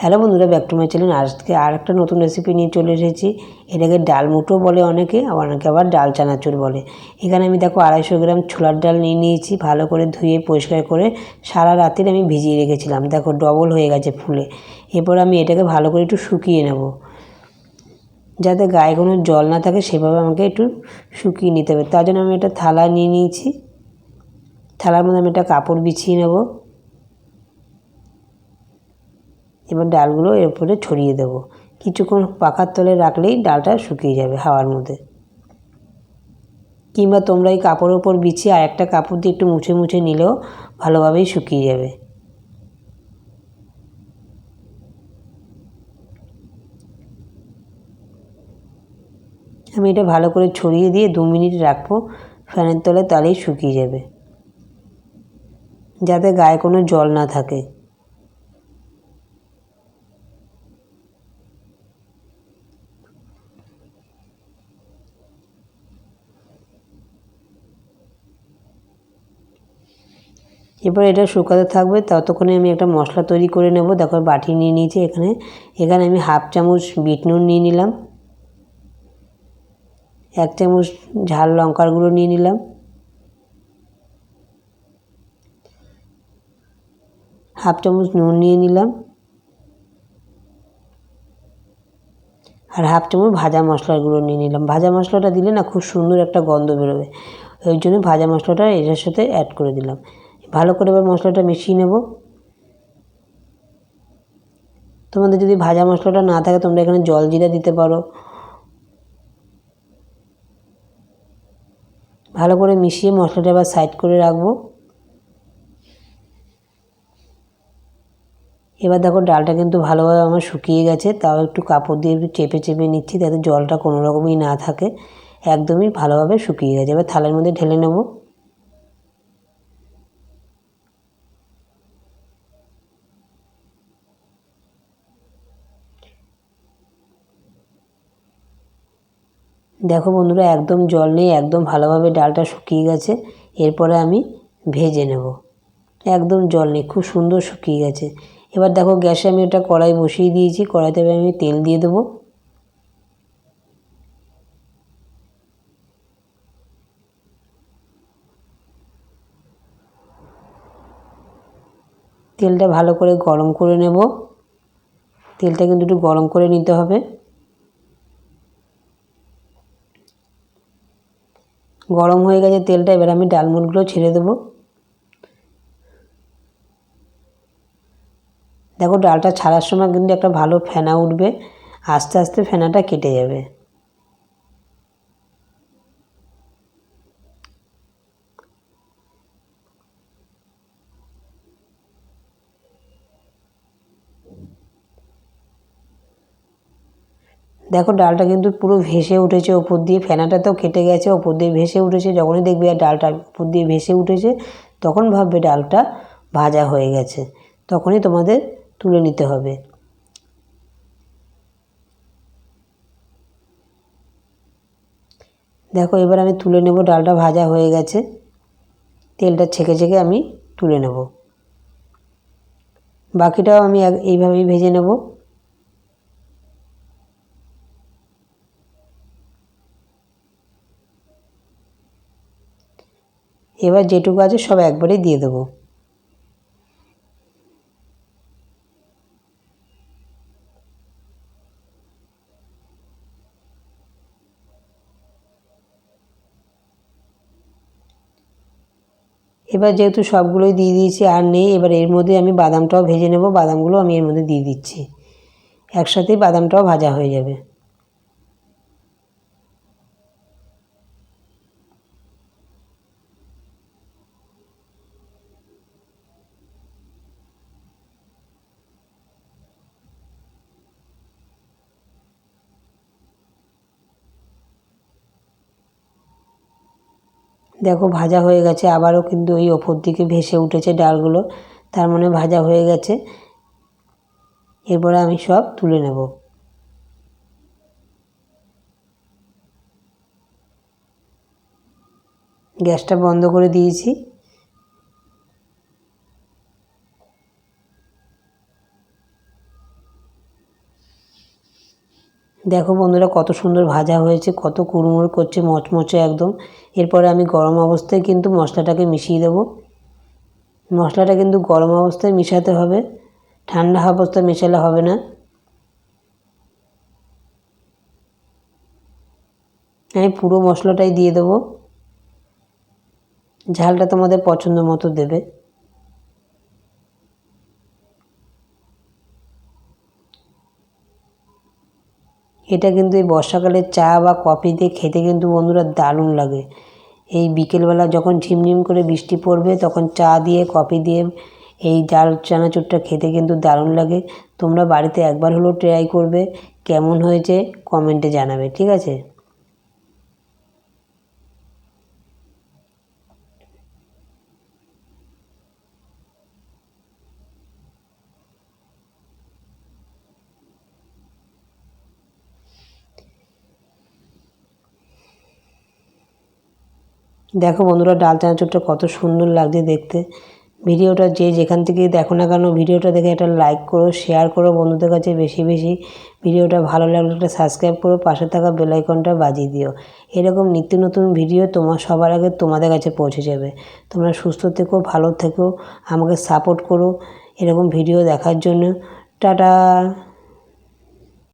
Hello বন্ধুরা, back to my channel. আজকে আর একটা নতুন রেসিপি নিয়ে চলে এসেছি। এটাকে ডাল মুটো বলে অনেকে, অনেকে আবার ডাল চানাচুর বলে। এখানে আমি দেখো 250 গ্রাম ছোলার ডাল নিয়ে নিয়েছি। ভালো করে ধুয়ে পরিষ্কার করে সারা রাতের আমি ভিজিয়ে রেখেছিলাম। দেখো ডবল হয়ে গেছে ফুলে। এরপর আমি এটাকে ভালো করে একটু শুকিয়ে নেব, যাতে গায়ে কোনো জল না থাকে সেভাবে আমাকে একটু শুকিয়ে নিতে হবে। তার জন্য আমি একটা থালা নিয়ে নিয়েছি। থালার মধ্যে আমি একটা কাপড় বিছিয়ে নেব। এবার ডালগুলো এর উপরে ছড়িয়ে দেব। কিছুক্ষণ পাখার তলে রাখলেই ডালটা শুকিয়ে যাবে হাওয়ার মধ্যে। কিংবা তোমরা এই কাপড়ের উপর বিছিয়ে আর একটা কাপড় দিয়ে একটু মুছে মুছে নিলেও ভালোভাবেই শুকিয়ে যাবে। আমি এটা ভালো করে ছড়িয়ে দিয়ে 2 মিনিট রাখবো ফ্যানের তলে, তাহলেই শুকিয়ে যাবে, যাতে গায়ে কোনো জল না থাকে। এরপর এটা শুকাতে থাকবে। ততক্ষণে আমি একটা মশলা তৈরি করে নেব। দেখো বাটি নিয়ে নিয়েছি। এখানে আমি হাফ চামচ বিট নুন নিয়ে নিলাম, 1 চামচ ঝাল লঙ্কার গুঁড়ো নিয়ে নিলাম, হাফ চামচ নুন নিয়ে নিলাম, আর হাফ চামচ ভাজা মশলার গুঁড়ো নিয়ে নিলাম। ভাজা মশলাটা দিলে না খুব সুন্দর একটা গন্ধ বেরোবে, ওই জন্য ভাজা মশলাটা এটার সাথে অ্যাড করে দিলাম। ভালো করে এবার মশলাটা মিশিয়ে নেব। তোমাদের যদি ভাজা মশলাটা না থাকে তোমরা এখানে জল জিরা দিতে পারো। ভালো করে মিশিয়ে মশলাটা এবার সাইড করে রাখবো। এবার দেখো ডালটা কিন্তু ভালোভাবে আমার শুকিয়ে গেছে। তাও একটু কাপড় দিয়ে একটু চেপে চেপে নিচ্ছি, যাতে জলটা কোনো রকমই না থাকে। একদমই ভালোভাবে শুকিয়ে গেছে। এবার থালার মধ্যে ঢেলে নেব। দেখো বন্ধুরা, একদম জল নেই, একদম ভালোভাবে ডালটা শুকিয়ে গেছে। এরপরে আমি ভেজে নেব। একদম জল নেই, খুব সুন্দর শুকিয়ে গেছে। এবার দেখো গ্যাসে আমি একটা কড়াই বসিয়ে দিয়েছি। কড়াইতে আমি তেল দিয়ে দেবো। তেলটা ভালো করে গরম করে নেব। তেলটা কিন্তু একটু গরম করে নিতে হবে। গরম হয়ে গেছে তেলটা। এবার আমি ডালমুটগুলো ছেড়ে দেবো। দেখো ডালটা ছাড়ার সময় কিন্তু একটা ভালো ফেনা উঠবে, আস্তে আস্তে ফেনাটা কেটে যাবে। দেখো ডালটা কিন্তু পুরো ভেসে উঠেছে ওপর দিয়ে, ফেনাটাতেও কেটে গেছে, ওপর দিয়ে ভেসে উঠেছে। যখনই দেখবে আর ডালটা উপর দিয়ে ভেসে উঠেছে, তখন ভাববে ডালটা ভাজা হয়ে গেছে। তখনই তোমাদের তুলে নিতে হবে। দেখো এবার আমি তুলে নেব। ডালটা ভাজা হয়ে গেছে। তেলটা ছেঁকে ছেঁকে আমি তুলে নেব। বাকিটাও আমি এইভাবেই ভেজে নেব। এবার যেটুকু আছে সব একবারেই দিয়ে দেবো। এবার যেহেতু সবগুলোই দিয়ে দিয়েছি আর নেই, এবার এর মধ্যে আমি বাদামটাও ভেজে নেব। বাদামগুলো আমি এর মধ্যে দিয়ে দিচ্ছি। একসাথেই বাদামটাও ভাজা হয়ে যাবে। দেখো ভাজা হয়ে গেছে। আবারও কিন্তু ওই ওপর দিকে ভেসে উঠেছে ডালগুলো, তার মানে ভাজা হয়ে গেছে। এরপরে আমি সব তুলে নেব। গ্যাসটা বন্ধ করে দিয়েছি। দেখো বন্ধুরা কত সুন্দর ভাজা হয়েছে, কত কুড়মুড় করছে, মচমচে একদম। এরপরে আমি গরম অবস্থায় কিন্তু মশলাটাকে মিশিয়ে দেবো। মশলাটা কিন্তু গরম অবস্থায় মিশাতে হবে, ঠান্ডা অবস্থায় মেশালে হবে না। আমি পুরো মশলাটাই দিয়ে দেবো, ঝালটা তোমাদের পছন্দ মতো দেবে। এটা কিন্তু এই বর্ষাকালে চা বা কফি দিয়ে খেতে কিন্তু বন্ধুরা দারুণ লাগে। এই বিকেলবেলা যখন ঝিমঝিম করে বৃষ্টি পড়বে তখন চা দিয়ে কফি দিয়ে এই ডাল চানাচুরটা খেতে কিন্তু দারুণ লাগে। তোমরা বাড়িতে একবার হলেও ট্রাই করবে, কেমন হয়েছে কমেন্টে জানাবে, ঠিক আছে? দেখো বন্ধুরা ডাল চানাচুরটা কত সুন্দর লাগছে দেখতে। ভিডিওটা যে যেখান থেকে দেখো না কেন ভিডিওটা দেখে একটা লাইক করো, শেয়ার করো বন্ধুদের কাছে বেশি বেশি। ভিডিওটা ভালো লাগলে একটা সাবস্ক্রাইব করো, পাশে থাকা বেল আইকনটা বাজিয়ে দিও। এরকম নিত্য নতুন ভিডিও সবার আগে তোমাদের কাছে পৌঁছে যাবে। তোমরা সুস্থ থেকো, ভালো থেকো, আমাকে সাপোর্ট করো এরকম ভিডিও দেখার জন্য। টাটা।